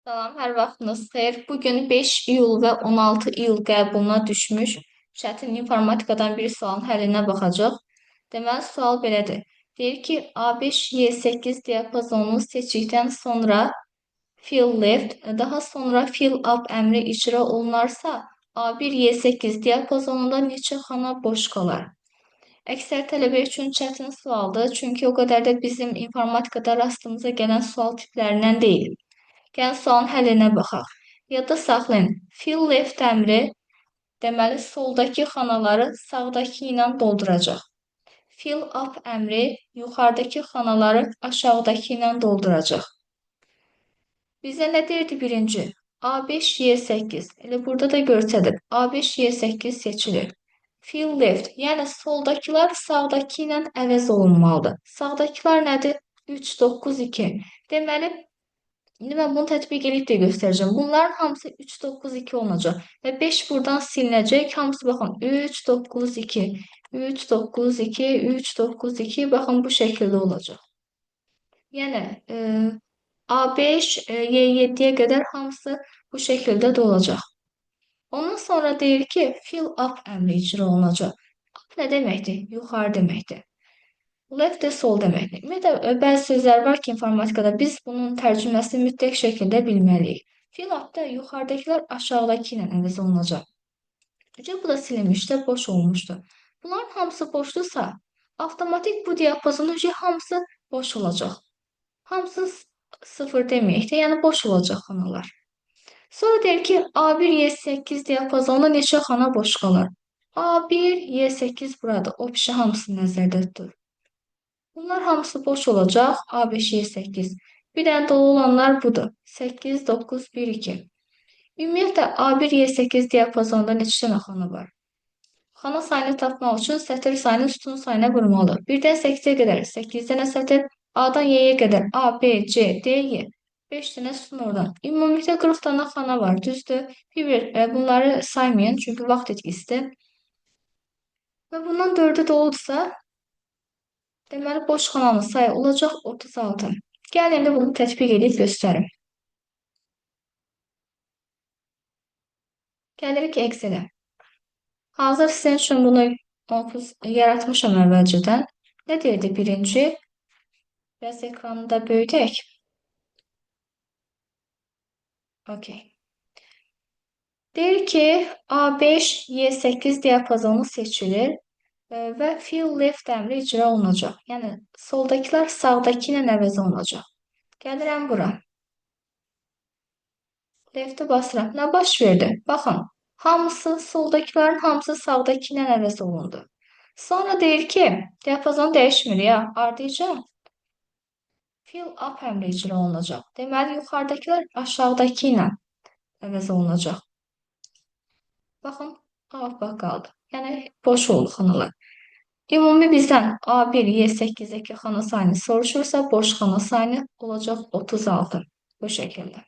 Salam, hər vaxtınız xeyir. Bugün 5 iyul və 16 iyul qəbuluna düşmüş çətin informatikadan bir sualın həllinə baxacaq. Deməli, sual belədir. Deyir ki, A5-Y8 diapazonunu seçdikdən sonra fill left, daha sonra fill up əmri icra olunarsa, A1-Y8 diapazonunda neçə xana boş qalar? Əksər tələbə üçün çətin sualdır, çünki o qədər də bizim informatikada rastımıza gələn sual tiplərindən deyil. Gəlin sualın həllinə baxaq. Yadda saxlayın. Fill left əmri deməli soldakı xanaları sağdakı ilə dolduracaq. Fill up əmri yuxarıdakı xanaları aşağıdakı ilə dolduracaq. Bizə nə deyirdi birinci? A5-Y8. Elə burada da görsədir. A5-Y8 seçilir. Fill left, yəni soldakılar sağdakı ilə əvəz olunmalıdır. Sağdakılar nədir? 3, 9, 2. Deməli, İndi mən bunu tətbiq edib də göstərəcəm. Bunların hamısı 3, 9, 2 olacaq. Və 5 buradan silinəcək. Hamısı baxın 3, 9, 2. 3, 9, 2, 3, 9, 2. Baxın bu şəkildə olacaq. Yəni A5, Y7-yə qədər hamısı bu şəkildə də olacaq. Ondan sonra deyir ki, fill up əmri icra olunacaq. Up nə deməkdir? Yuxarı deməkdir. Left de sol deməkdir. Ümumiyyətlə, bəzi sözlər var ki, informatikada biz bunun tərcüməsini mütləq şəkildə bilməliyik. Fill up-da yuxarıdakılar aşağıdakı ilə əvəz olunacaq. Bu da silinmişdə, boş olmuşdu. Bunların hamısı boşdursa, avtomatik bu diapazonun hamısı boş olacaq. Hamısı 0 deməyək də, yəni boş olacaq xanalar. Sonra deyir ki, A1-Y8 diapazonunda neçə xana boş qalar? A1, Y8 burada. Option hamısını nəzərdə tutur. Bunlar hamısı boş olacaq. A5, Y8. Bir dənə dolu olanlar budur. 8, 9, 1, 2. Ümumiyyətlə, A1, Y8 diapazonunda neçə dənə xana var? Xana sayını tapmaq üçün sətir sayını sütun sayına vurmalı. 1-dən 8-ə qədər 8 dənə sətir, A-dan Y-yə qədər A, B, C, D, Y. 5 dənə sütun oradan. Ümumiyyətlə 40 dənə xana var, düzdür. Bunları saymayın, çünki vaxt etkisidir. Və bundan 4-ü doludursa, deməli, boş xananın sayı olacaq 36. Gəlin indi bunu tətbiq edib göstərim. Gəlirik Excel-ə. Hazır sizin üçün bunu yaratmışam əvvəlcədən. Nə deyirdi birinci? Biraz ekranı da böyüdək. Okey. Deyir ki, A5, Y8 diapazonu seçilir və fill left əmri icra olunacaq. Yəni, soldakılar sağdakı ilə əvəz olunacaq. Gəlirəm bura. Left'e basıram. Nə baş verdi? Baxın, soldakıların hamısı sağdakı ilə əvəz olundu. Sonra deyir ki, diapazon dəyişmir ya, ardıca fill up əmri icra olunacaq. Deməli, yuxarıdakılar aşağıdakı ilə əvəz olunacaq. Baxın, A qaldı. Yəni, boş oldu xanalar. Ümumi bizdən A1, Y8-dəki xana sayını soruşursa, boş xana sayını olacaq 36. Bu şəkildə.